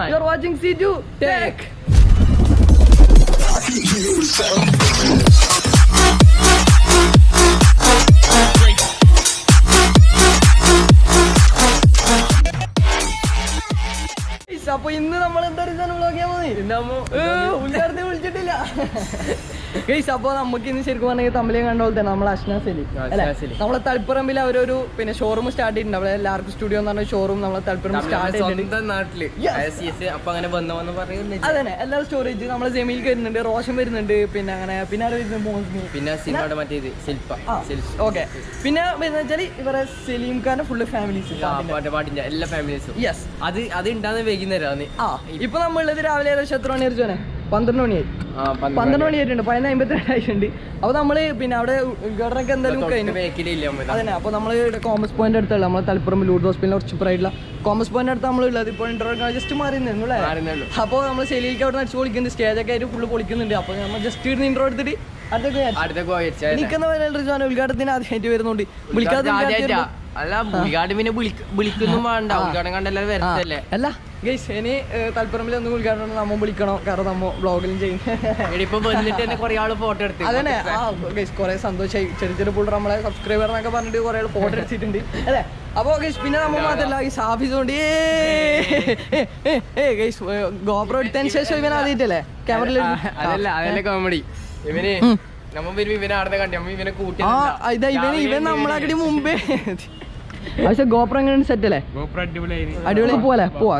You're watching C2 Tech. അപ്പൊ ഇന്ന് നമ്മൾ എന്താ വിളിച്ചിട്ടില്ല ഗൈസ്. അപ്പൊ നമുക്ക് ഇന്ന് ശരിക്കും പറഞ്ഞാൽ തമ്മിലേയും കണ്ട പോലെ തന്നെ നമ്മളെ അഷ്ന സലീം അല്ലെ, നമ്മളെ തളിപ്പറമ്പിൽ അവരൊരു പിന്നെ ഷോറൂം സ്റ്റാർട്ട് ചെയ്തിട്ടുണ്ട്. അവിടെ എല്ലാവർക്കും സ്റ്റുഡിയോ എന്ന് പറഞ്ഞ ഷോറൂം നമ്മളെ തളിപ്പറമ്പ് സ്റ്റാർട്ട് ചെയ്തിട്ടുണ്ട്. അതന്നെ എല്ലാ സ്റ്റോറേജ് നമ്മളെ ജമീൽ വരുന്നുണ്ട്, റോഷൻ വരുന്നുണ്ട്, പിന്നെ അങ്ങനെ പിന്നെ ഓക്കെ. പിന്നെ വെച്ചാൽ ഇവരെ സലീം ഖാന്റെ ഫുള്ള് ഫാമിലീസ് എല്ലാ ഫാമിലീസും. യെസ്, അത് ഉണ്ടാകുന്ന വൈകുന്നേരം. ഇപ്പൊ നമ്മളുള്ളത് രാവിലെ ഏകദേശം എത്ര മണി അടിച്ചോനെ? 12 മണിയായി. 12 മണിയായിട്ടുണ്ട്, 11:52 ആയിട്ടുണ്ട്. അപ്പൊ നമ്മള് പിന്നെ അവിടെ ഉദ്ഘാടനമൊക്കെ എന്തായാലും അതന്നെ. അപ്പൊ നമ്മള് കോമേഴ്സ് പോയിന്റ് അടുത്തുള്ള നമ്മളെ തളിപ്പറമ്പ് ലൂഡ് ഹോസ്പിറ്റലിന് കുറച്ച് പ്രായിട്ടുള്ള കോമേഴ്സ് പോയിന്റ് അടുത്ത് നമ്മളുള്ളത്. ഇപ്പോൾ ഇന്റർവ്യൂ ജസ്റ്റ് മാറിയിരുന്നു അല്ലേ? അപ്പോൾ നമ്മൾ ശൈലിക്ക് അവിടെ അടിച്ച് പൊളിക്കുന്നുണ്ട്, സ്റ്റേജൊക്കെ ആയിട്ട് ഫുള്ള് പൊളിക്കുന്നുണ്ട്. അപ്പൊ നമ്മൾ ജസ്റ്റ് ഇരുന്ന് ഇന്റർവ്യൂ എടുത്തിട്ട് എനിക്കെന്ന് പറയുന്നത് ഉദ്ഘാടനത്തിന് ആദ്യമായിട്ട് വരുന്നുണ്ട്. വിളിക്കാതെ അല്ല ഉദ്ഘാടനം പിന്നെ വിളിക്കൊന്നും വേണ്ട, ഉദ്ഘാടനം കണ്ടല്ലേ വരത്തല്ലേ. അല്ല ഗൈസ്, ഇനി തളിപ്പറമ്പിൽ ഒന്നും ഉദ്ഘാടനം നമ്മ വിളിക്കണോ? കാരണം നമ്മ ബ്ലോഗിലും ചെയ്യുന്നത് കുറെ ആള് ഫോട്ടോ എടുത്തു. അതന്നെ ഗൈസ്, കുറെ സന്തോഷമായി. ചെറിയ ചെറിയ പുള്ളി നമ്മളെ സബ്സ്ക്രൈബർ എന്നൊക്കെ പറഞ്ഞിട്ട് കുറെ ആൾ ഫോട്ടോ എടുത്തിട്ടുണ്ട് അല്ലേ. അപ്പൊ ഗൈസ് പിന്നെ നമ്മൾ മാത്രല്ല ഈ സാഫീസ് കൊണ്ട് ഗൈസ് ഗോപ്രോ എടുത്തതിന് ശേഷം ഇവൻ ആദ്യമായിട്ടല്ലേ ക്യാമറയിൽ? അതല്ല കോമഡി. ഇവന് ഇവനെ ആടുന്ന കണ്ടി ഇവനെ കൂട്ടി ഇവൻ നമ്മളാക്കി മുമ്പേ. പക്ഷെ ഗോപ്രോ എങ്ങനെ സെറ്റ് അല്ലേ? അടിപൊളി പോലെ പോവാ.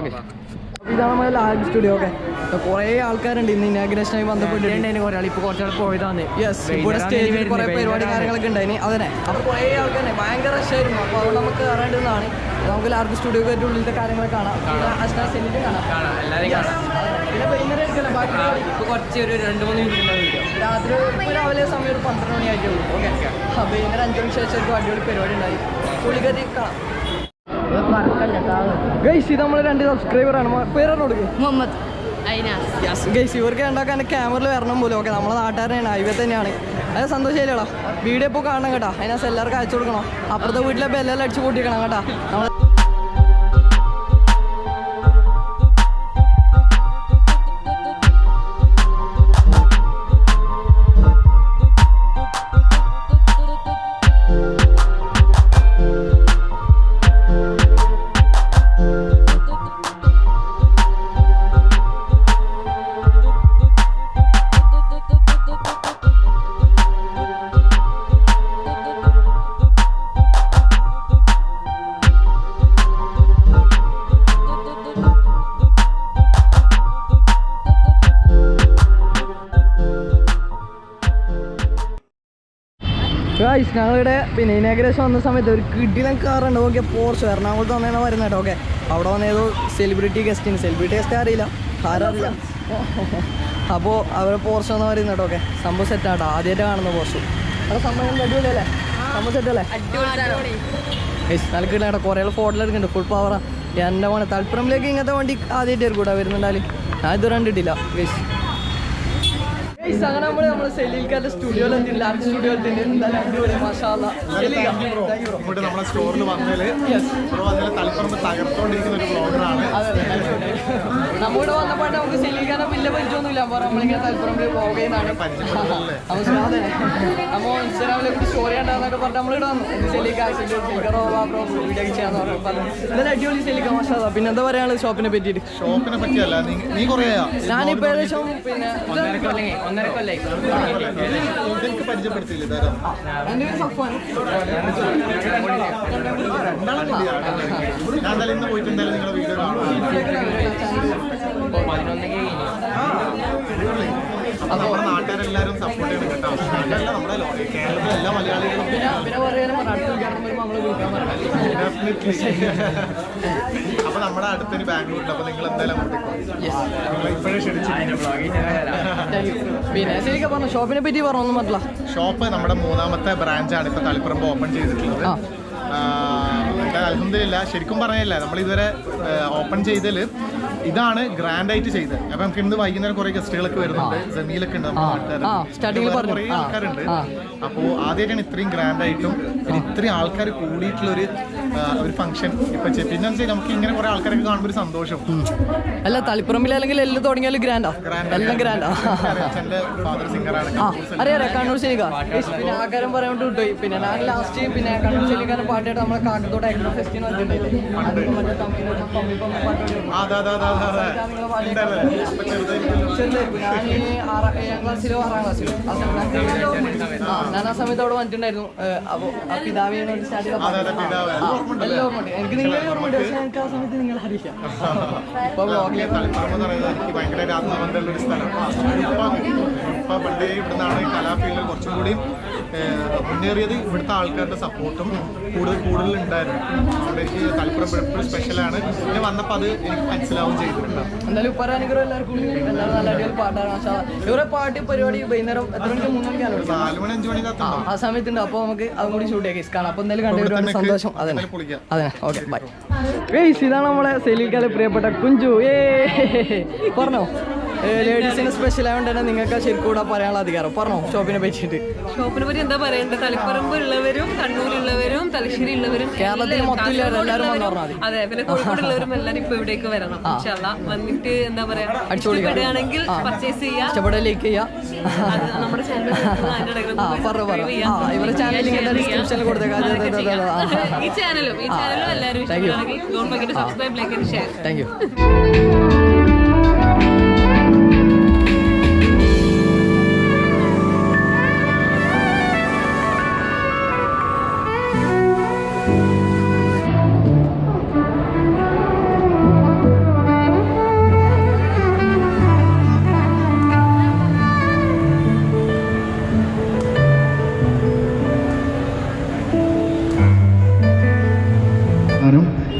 ഇതാണ് നമ്മുടെ ലാഗ് സ്റ്റുഡിയോ. ഒക്കെ കുറെ ആൾക്കാരുണ്ട് ഇന്ന് ഇനാഗ്രേഷനായി ബന്ധപ്പെട്ടിട്ടുണ്ട്. ഇപ്പൊ കുറച്ചാൾ പോയതാണ്. യെസ്, ഇവിടെ സ്റ്റേജിൽ കുറെ പരിപാടി കാര്യങ്ങളൊക്കെ ഉണ്ടായിന്. അതന്നെ. അപ്പൊ കുറെ ആൾക്കാരെ ഭയങ്കര റഷായിരുന്നു. അപ്പൊ അവിടെ നമുക്ക് കയറേണ്ടതാണ്. നമുക്ക് ലാർജ് സ്റ്റുഡിയോ ആയിട്ട് ഉള്ളിലത്തെ കാര്യങ്ങളൊക്കെ കാണാം. അഷ്ന സെല്ലിന്റെ കാണാം. പിന്നെ വൈകുന്നേരം ബാക്കി കുറച്ച് ഒരു 2-3 മിനിറ്റ് രാത്രി രാവിലെ സമയം ഒരു 12 മണി ആയിട്ടേ ഉള്ളൂ. ഓക്കെ. വൈകുന്നേരം 5 മണിക്ക് ശേഷം ഒരു അടിപൊളി പരിപാടി ഉണ്ടായി. പുള്ളിക്കരി കാണാം. ഗൈസ്, ഇത് നമ്മൾ 2 സബ്സ്ക്രൈബറാണ്. പേരാണ് കൊടുക്കുക മുഹമ്മദ്. ഗൈസ്, ഇവർക്ക് ഉണ്ടാക്കാൻ ക്യാമറയിൽ വരണം പോലും. ഓക്കെ, നമ്മളെ നാട്ടുകാരനാണ്, ഹൈവേ തന്നെയാണ്. അത് സന്തോഷമില്ലടാ. വീഡിയോ ഇപ്പോൾ കാണണം കേട്ടോ. അതിനകത്ത് എല്ലാവർക്കും അയച്ചു കൊടുക്കണം. അപ്പുറത്തെ വീട്ടിലെ ബെല്ലെല്ലാം അടിച്ച് കൂട്ടിക്കണം കേട്ടോ. നമ്മൾ ഗൈസ്, ഞങ്ങളിവിടെ പിന്നെ ഇനാഗ്രേഷൻ വന്ന സമയത്ത് ഒരു കിടിലൻ കാറുണ്ട്. ഓക്കെ, പോർച്ച് എറണാകുളത്ത് വന്നേന്നാ വരുന്നത് കേട്ടോ. ഓക്കെ, അവിടെ വന്ന ഏതോ സെലിബ്രിറ്റി ഗസ്റ്റ് അറിയില്ല, ആരറിയില്ല. അപ്പോൾ അവരെ പോർച്ച് എന്ന് പറയുന്നത് കേട്ടോ. ഓക്കെ, സംഭവം സെറ്റാട്ടോ. ആദ്യമായിട്ട് കാണുന്ന പോർച്ച്. അത് സംഭവം അടിപൊളിയല്ലേ? സംഭവം സെറ്റല്ലേ? ഗൈസ്, നല്ല കിടട്ടോ. കുറേ ആൾ ഫോട്ടോ എടുക്കുന്നുണ്ട്. ഫുൾ പവറാണ്. എൻ്റെ മോനെ തളിപ്പറമ്പിലേക്ക് ഇങ്ങനത്തെ വണ്ടി ആദ്യമായിട്ട് കൂടെ വരുന്നുണ്ടാലും ഞാൻ ഇതുവരെ കണ്ടിട്ടില്ല. ഗൈസ് അങ്ങനെ നമ്മൾ സെലീൽക്കാരുടെ സ്റ്റുഡിയോയിൽ എത്തിയില്ല. ലാർജ് സ്റ്റുഡിയോ നമ്മുടെ സ്റ്റോറിൽ വന്നതിൽ തളിപ്പറമ്പ് തകർത്തോണ്ടിരിക്കുന്ന ഒരു ബ്ലോഗറാണ്. നമ്മളിവിടെ വന്നപ്പോൾ നമുക്ക് സെലീൽക്കാരെ വലിയ പരിചയമൊന്നുമില്ല. അപ്പോൾ നമ്മളിങ്ങനെ തളിപ്പറമ്പിൽ ബ്ലോഗ് ചെയ്യുന്നതാണ്. അപ്പോൾ ഇൻസ്റ്റാഗ്രാമിലെ കൂടി സ്റ്റോറി ഉണ്ടാകുന്നൊക്കെ പറഞ്ഞിട്ട് നമ്മളിവിടെ വന്നു. സെലീക്കാറോ വീഡിയോ ചെയ്യാന്ന് പറഞ്ഞു. ഇതെല്ലാം അടിപൊളി സെലീക്ക മാഷാ. പിന്നെ എന്താ പറയാനുള്ളത് ഷോപ്പിനെ പറ്റിയിട്ട്? ഷോപ്പിനെ പറ്റിയല്ല, നീ കുറേ ഞാനിപ്പോൾ ഏകദേശം പിന്നെ പരിചയപ്പെടുത്തിയില്ലേ? ഞാൻ ഇന്ന് പോയിട്ട് എന്തായാലും നിങ്ങളുടെ വീഡിയോ കാണും. അപ്പൊ നമ്മുടെ നാട്ടുകാരെല്ലാവരും സപ്പോർട്ട് ചെയ്യണം കേട്ടോ. നാട്ടിലല്ല, നമ്മുടെ കേരളത്തിലെ എല്ലാ മലയാളികളും അപ്പൊ നമ്മുടെ അടുത്തൊരു ബാംഗ്ലൂരിൽ. അപ്പൊ നിങ്ങൾ എന്തായാലും ഇപ്പോഴേ ക്ഷണിച്ചു. ഷോപ്പിനെ പറ്റി പറഞ്ഞൊന്നും പറ്റില്ല. ഷോപ്പ് നമ്മുടെ 3ാമത്തെ ബ്രാഞ്ചാണ് ഇപ്പൊ തളിപ്പറമ്പ് ഓപ്പൺ ചെയ്തിട്ടുള്ളത്. അൽഹംദുലില്ല, ശരിക്കും പറഞ്ഞില്ല, നമ്മൾ ഇതുവരെ ഓപ്പൺ ചെയ്തതിൽ ഇതാണ് ഗ്രാൻഡ് ആയിട്ട് ചെയ്തത്. അപ്പൊ നമുക്ക് ഇന്ന് വൈകുന്നേരം കുറെ ഗസ്റ്റുകളൊക്കെ വരുന്നുണ്ട്, ജമീലൊക്കെ ഉണ്ട്, കുറെ ആൾക്കാരുണ്ട്. അപ്പോൾ ആദ്യമായിട്ടാണ് ഇത്രയും ഗ്രാൻഡ് ആയിട്ടും ഇത്രയും ആൾക്കാർ കൂടിയിട്ടുള്ള ഒരു ഫംഗ്ഷൻ ഇപ്പൊ. പിന്നെ നമുക്ക് ഇങ്ങനെ കുറെ ആൾക്കാരൊക്കെ കാണുമ്പോൾ ഒരു സന്തോഷം. അല്ല, തളിപ്പറമ്പിൽ അല്ലെങ്കിൽ എല്ലാം തുടങ്ങിയാലും ഗ്രാൻഡാ, എല്ലാം ഗ്രാൻഡാ. എന്റെ ഫാദർ സിംഗറാണ്. അറിയാം, കണ്ണൂർ ശരിക്കാ. പിന്നെ ആൾക്കാരും പറയാൻ വിട്ടുപോയി. പിന്നെ ഞാൻ ലാസ്റ്റ് പിന്നെ കണ്ണൂർ ശരിക്കാരൻ പാട്ടായിട്ട് നമ്മളെ കാക്കത്തോട് ആഗ്രോ ഫെസ്റ്റിന് വന്നിട്ടുണ്ടായില്ലേ, ഞാൻ 7ാം ക്ലാസ്സിലോ 6ാം ക്ലാസ്സിലോ ഞാൻ ആ സമയത്ത് അവിടെ വന്നിട്ടുണ്ടായിരുന്നു. അപ്പൊ ആ പിതാവിനെ സ്റ്റാർട്ട് ചെയ്ത എല്ലാം ഓർമ്മയുണ്ട്. എനിക്ക് നിങ്ങളെ ഓർമ്മയുണ്ട്, പക്ഷെ എനിക്ക് ആ സമയത്ത് നിങ്ങളെ അറിയിക്കാം. ഇപ്പൊ എനിക്ക് ഭയങ്കര ആത്മബന്ധമുള്ള ഒരു സ്ഥലം. ഇപ്പൊ പണ്ടേ ഇവിടുന്നാണ് കലാഫീൽഡിൽ കുറച്ചും കൂടി മുന്നേറിയത്. ഇവിടുത്തെ ആൾക്കാരുടെ സപ്പോർട്ടും കൂടുതൽ ഉണ്ടായിരുന്നു. അതുകൊണ്ട് എനിക്ക് തളിപ്പറമ്പ് എപ്പോഴും സ്പെഷ്യലാണ്. പിന്നെ വന്നപ്പോൾ അത് എനിക്ക് മനസ്സിലാവും ചെയ്തിട്ടുണ്ട്. എന്തായാലും ഉപ്പാനുഗ്രഹം എല്ലാവർക്കും എല്ലാവരും നല്ല അടിപൊളി പാട്ടാണ്. ഇവരെ പാട്ട് പരിപാടി വൈകുന്നേരം എത്ര മണിക്ക് 3 മണിക്കാണ് 4 മണി 5 മണി ആ സമയത്തുണ്ട്. അപ്പോൾ നമുക്ക് അതും കൂടി ഷൂട്ട് ചെയ്യാം കാണാം. അപ്പോൾ എന്തായാലും കണ്ടു ഒരുപാട് സന്തോഷം. അതെ ഓക്കെ ബൈ. ഇതാണ് നമ്മളെ സെലീൽക്കാലെ പ്രിയപ്പെട്ട കുഞ്ചു. പറഞ്ഞോ, ലേഡീസിന് സ്പെഷ്യൽ ആയതുകൊണ്ട് തന്നെ നിങ്ങൾക്ക് ശരിക്കും കൂടെ പറയാനുള്ള അധികാരം. പറഞ്ഞോ ഷോപ്പിനെ പറ്റിയിട്ട്. ഷോപ്പിനെ പറ്റി എന്താ പറയണ്ടത്? തളിപ്പറമ്പ് ഉള്ളവരും കണ്ണൂരുള്ളവരും തലശ്ശേരി ഉള്ളവരും കേരളത്തിൽ മൊത്തം എല്ലാവരും വന്നു പറഞ്ഞാൽ മതി. അതെ, പിന്നെ കോഴിക്കോടുള്ളവരും എല്ലാവരും ഇപ്പൊ ഇവിടേക്ക് വരണം. വന്നിട്ട് എന്താ പറയാ, ഇഷ്ടപ്പെടുകയാണെങ്കിൽ പർച്ചേസ് ചെയ്യാം, ഇഷ്ടപ്പെടാൻ ലൈക്ക് ചെയ്യാം. നമ്മുടെ ചാനൽ ഇവരുടെ ചാനൽ ഡിസ്ക്രിപ്ഷനിൽ കൊടുത്തേക്കാം. ഈ ചാനലും എല്ലാവരും ഇഷ്ടപ്പെടുകയാണെങ്കിൽ don't forget to subscribe, like and share. Thank you.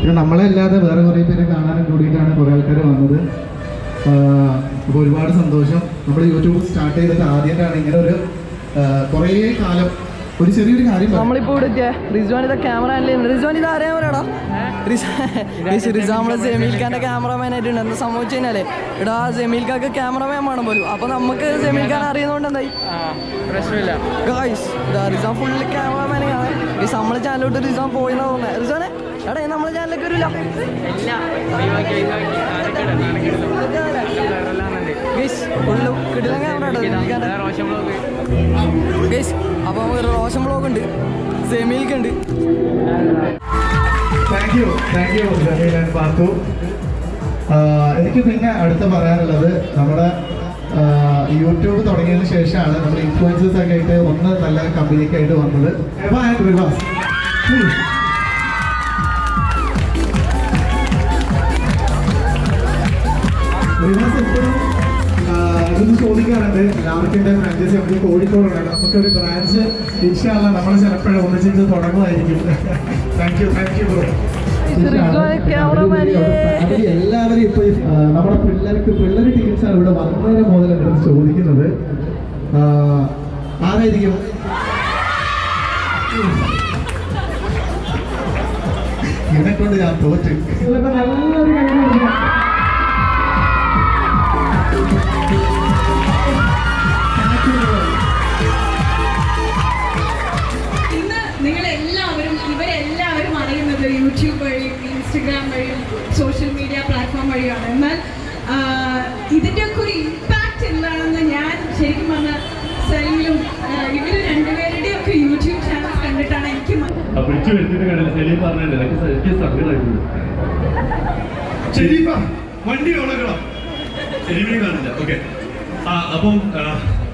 പിന്നെ നമ്മളല്ലാതെ വേറെ കുറേ പേരെ കാണാനും കൂടിയിട്ടാണ് കുറേ ആൾക്കാർ വന്നത്. അപ്പോൾ ഒരുപാട് സന്തോഷം. നമ്മൾ യൂട്യൂബ് സ്റ്റാർട്ട് ചെയ്തിട്ട് ആദ്യമായിട്ടാണ് ഇങ്ങനെ ഒരു കുറേ കാലം ഒരു ചെറിയൊരു കാര്യം. നമ്മളിപ്പോൾ ഇവിടെ എത്തിയ റിസ്വാൻ ഇതാ ക്യാമറ റിസ്വാൻ ഇത് അറിയാൻ പറയാടാ. റിസ നമ്മളെ ജമീൽഖാൻ്റെ ക്യാമറമാൻ ആയിട്ടുണ്ട്. എന്താ സംഭവിച്ചു കഴിഞ്ഞാലേ ഇവിടെ ജമീൽഖാക്ക് ക്യാമറമാൻ വേണം പോലും. അപ്പോൾ നമുക്ക് ജമീൽഖാൻ അറിയുന്നതുകൊണ്ട് എന്തായി പ്രശ്നമില്ല. ഗായ്സ് റിസാൻ ഫുള്ള് ക്യാമറമാൻ ആണ്. ഈ നമ്മളെ ചാനലിലോട്ട് റിസാൻ പോയിന്നാ തോന്നുന്നത്. റിസാനെ എടാ നമ്മളെ ചാനലിലേക്ക് വരില്ല. ഫുള്ള് കിടിലൻ ക്യാമറ ഗൈസ്. അപ്പോൾ ഒരു റോഷൻ ബ്ലോഗ് ഉണ്ട്, ജമീൽക്കുണ്ട്. താങ്ക് യു ജമീൽ ആൻഡ് പാത്തു. എനിക്ക് പിന്നെ അടുത്ത് പറയാനുള്ളത്, നമ്മുടെ യൂട്യൂബ് തുടങ്ങിയതിന് ശേഷമാണ് നമ്മൾ ഇൻഫ്ലുവൻസേഴ്സ് ഒക്കെ ആയിട്ട് ഒന്ന് നല്ല കമ്പനിക്കായിട്ട് വന്നത്. റിവാസ് എപ്പോഴും ഇതൊന്ന് ചോദിക്കാറുണ്ട്. ലാമക്കിൻ്റെ ഫ്രാഞ്ചൈസി നമുക്ക് കോഴിക്കോടാണ്. നമുക്കൊരു ബ്രാഞ്ച് ഇൻഷാല്ല നമ്മൾ ചിലപ്പോഴും ഒന്നിച്ചിട്ട് തുടങ്ങുമായിരിക്കും. Thank you bro. എല്ലാവരും ഇപ്പൊ നമ്മുടെ പിള്ളേർ ടീംസ് ആണ് ഇവിടെ വന്നതിന് മുതൽ എൻ്റെ ചോദിക്കുന്നത് ആരായിരിക്കും ഇതിനെക്കൊണ്ട് ഞാൻ തോറ്റ്. നല്ലൊരു ഇവരെല്ലാവരും അറിയുന്നത് യൂട്യൂബ് വഴിയും ഇൻസ്റ്റഗ്രാം വഴിയും സോഷ്യൽ മീഡിയ പ്ലാറ്റ്ഫോം വഴിയാണ്. എന്നാൽ ഇതിൻ്റെയൊക്കെ ഒരു ഇമ്പാക്റ്റ് എന്താണെന്ന് ഞാൻ ശരിക്കും പറഞ്ഞ സലീലും ഇവർ രണ്ടുപേരുടെയും ഒക്കെ യൂട്യൂബ് ചാനൽ കണ്ടിട്ടാണ് എനിക്ക് വണ്ടി ഓണക്കണം കാണില്ല. ഓക്കെ, അപ്പം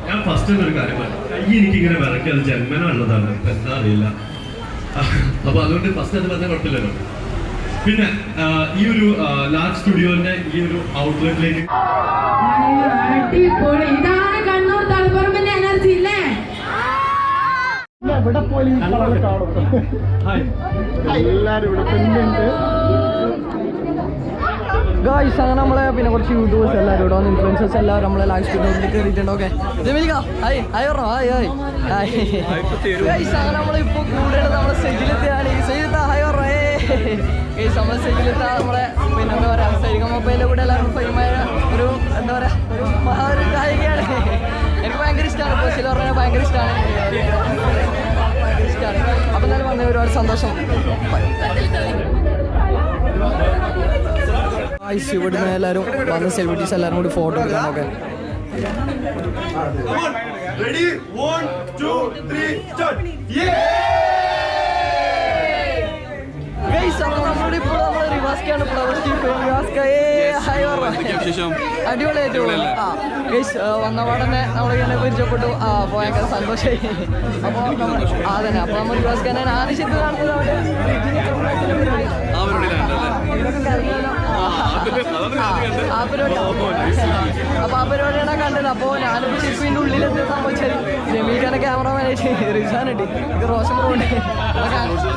ഞാൻ ഫസ്റ്റ് ഒരു കാര്യം പറയാം. എനിക്കിങ്ങനെ വിറക്കി അത് ജന്മനുള്ളതാണ്, എന്താ അറിയില്ല. അപ്പൊ അതുകൊണ്ട് ഫസ്റ്റ് അത് പറഞ്ഞാൽ കുഴപ്പമില്ലല്ലോ. പിന്നെ ഈ ഒരു ലാർജ് സ്റ്റുഡിയോന്റെ ഈ ഒരു ഔട്ട്ലെറ്റിലേക്ക് ഇതാണ് എന്തായാലും ഈ കളറിൽ കാണും. എല്ലാവരും ഇവിടെ തന്നെ ഉണ്ട്. ഗായ്സ് അങ്ങനെ നമ്മളെ പിന്നെ കുറച്ച് യൂട്യൂബേഴ്സ് എല്ലാവരും ഇവിടെ വന്ന് ഇൻഫ്ലുവൻസേഴ്സ് എല്ലാവരും നമ്മളെ ലൈവ് സ്റ്റുഡിയോയിൽ കയറിയിട്ടുണ്ട്. ഓക്കെ ജമീലിക്ക ഹായ് ഹായ് പറഞ്ഞോ ഹായ് ഹായ് ഹായ് ഗായ്സ് അങ്ങനെ നമ്മളിപ്പോൾ കൂടുതൽ നമ്മളെ സെജിലെത്തിയാണ്. ഈ സെജിലെത്താ ഹായ് പറഞ്ഞോ ഗായ്സ് നമ്മളെ സെജിലെത്താ നമ്മളെ പിന്നെ എന്താ പറയുക സരിഗമ മൊബൈലിൻ്റെ കൂടെ എല്ലാവരും ഫെയിമായ ഒരു എന്താ പറയുക ഒരു ഒരു ഗായികയാണ്. എനിക്ക് ഭയങ്കര ഇഷ്ടമാണ്. ബസ്സിൽ പറഞ്ഞാൽ ഭയങ്കര ഇഷ്ടമാണ്. ഭയങ്കര ഇഷ്ടമാണ്. അപ്പം എന്തായാലും വന്നേ ഒരുപാട് സന്തോഷം. ഇവിടുന്ന് എല്ലാവരും വന്ന സെലിബ്രിറ്റീസ് എല്ലാവരും കൂടി ഫോട്ടോ എടുക്കണം. ഓക്കെ അടിപൊളിയായിട്ട് വന്ന പാടന്നെ നമ്മളിങ്ങനെ പരിചയപ്പെട്ടു. അപ്പോൾ ഭയങ്കര സന്തോഷമായി. അപ്പോൾ അതന്നെ അപ്പോൾ നമ്മൾ റിവാസ്കാനെ ആവശ്യത്തിൽ കാണുന്നത് അവിടെ ആ പരിപാടി. അപ്പോൾ ആ പരിപാടിയാണ് കണ്ടത്. അപ്പോൾ ഞാനിപ്പോൾ ഷിപ്പിൻ്റെ ഉള്ളിലെത്തി സംഭവിച്ചാൽ ജമീൽഖാനെ ക്യാമറമാനായിട്ട് റിസാനുണ്ട്, ഇത് റോഷൻ ബ്രോണ്ട് കാണിച്ചു.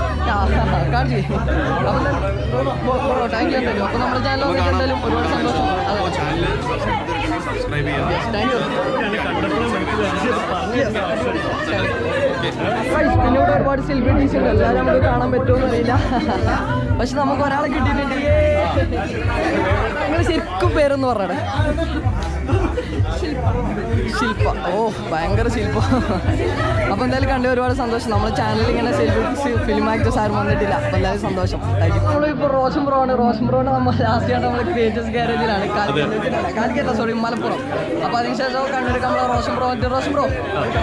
അപ്പോൾ താങ്ക് യു എന്തായാലും. അപ്പോൾ നമ്മുടെ ചാനലൊക്കെ എന്തായാലും ഒരുപാട് സന്തോഷം. പിന്നെ ഇവിടെ ഒരുപാട് സെലിബ്രിറ്റീസ് ഉണ്ട്. എല്ലാവരും നമുക്ക് കാണാൻ പറ്റുമെന്ന് അറിയില്ല. പക്ഷെ നമുക്ക് ഒരാളെ കിട്ടിയിട്ടുണ്ട്. നിങ്ങൾ ശരിക്കും പേരെന്ന് പറഞ്ഞേ. ശില്പ. ഓ ഭയങ്കര ശില്പ. അപ്പോൾ എന്തായാലും കണ്ടു ഒരുപാട് സന്തോഷം. നമ്മുടെ ചാനലിൽ ഇങ്ങനെ സെലിബ്രിറ്റീസ് ഫിലിം ആക്ടേഴ്സ് ആരും വന്നിട്ടില്ല. അപ്പോൾ എന്തായാലും സന്തോഷം. നമ്മളിപ്പോൾ റോഷൻ ബ്രോ ആണ്. നമ്മൾ ലാസ്റ്റ് ആയിട്ട് നമ്മൾ ക്രിയേറ്റേഴ്സ് ഗാരേജിലാണ് കാലിക്കറ്റ സോറി മലപ്പുറം. അപ്പോൾ അതിനുശേഷം കണ്ണൂർക്ക് നമ്മൾ റോഷൻ ബ്രോ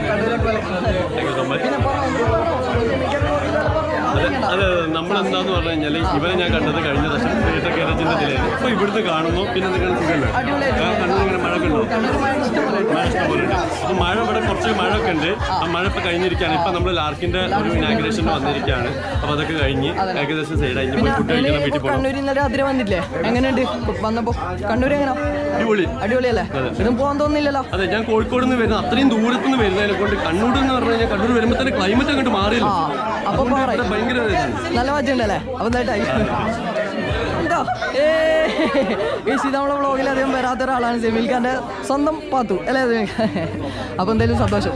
കണ്ണൂരൊക്കെ പിന്നെ അത് നമ്മളെന്താന്ന് പറഞ്ഞു കഴിഞ്ഞാൽ ഇവരെ ഞാൻ കണ്ടത് കഴിഞ്ഞ ദിവസം തിയേറ്റർ ഗാരേജിന്റെ ഇതിലായിരുന്നു. അപ്പോൾ ഇവിടുന്ന് കാണുന്നു. പിന്നെ എന്തൊക്കെയാണ് സുഖമല്ലേ കണ്ണൂർ ഇങ്ങനെ മഴയൊക്കെ ഉണ്ടോ? മഴ ഇഷ്ടംപോലെ ഉണ്ട്. അപ്പോൾ മഴ ഇവിടെ കുറച്ച് മഴയൊക്കെ ഉണ്ട്. ആ മഴ ഇപ്പോൾ കഴിഞ്ഞിരിക്കുകയാണ്. ഇപ്പം നമ്മൾ ലാർക്കിന്റെ ഒരു ഇനാഗ്രേഷൻ വന്നിരിക്കുകയാണ്. അപ്പോൾ അതൊക്കെ കഴിഞ്ഞ് ഏകദേശം സൈഡായി പോയി ഫുഡ് കഴിക്കണം. വീട്ടിൽ പോകണം. കണ്ണൂർ ഇന്നലെ രാത്രി വന്നില്ലേ? എങ്ങനെയുണ്ട് വന്നപ്പോ? കണ്ണൂർ എങ്ങനെ? അടിപൊളിയല്ലേ? ഇതും പോകാൻ തോന്നുന്നില്ലല്ലോ. അതെ ഞാൻ കോഴിക്കോട് നിന്ന് വരുന്നത് അത്രയും ദൂരത്ത് നിന്ന് വരുന്നതിനെ കൊണ്ട് കണ്ണൂർ എന്ന് പറഞ്ഞു കഴിഞ്ഞാൽ കണ്ണൂർ വരുമ്പോൾ തന്നെ ക്ലൈമറ്റ് അങ്ങോട്ട് മാറിയില്ല. അപ്പൊ ഭയങ്കര നല്ല മാറ്റുണ്ടല്ലേ? അപ്പൊ എന്തായിട്ടായി എന്താ ഇത് നമ്മളെ വ്ളോഗിൽ അധികം വരാത്ത ഒരാളാണ് ജമീൽഖാന്റെ സ്വന്തം പാത്തു അല്ലേ? അപ്പൊ എന്തായാലും സന്തോഷം.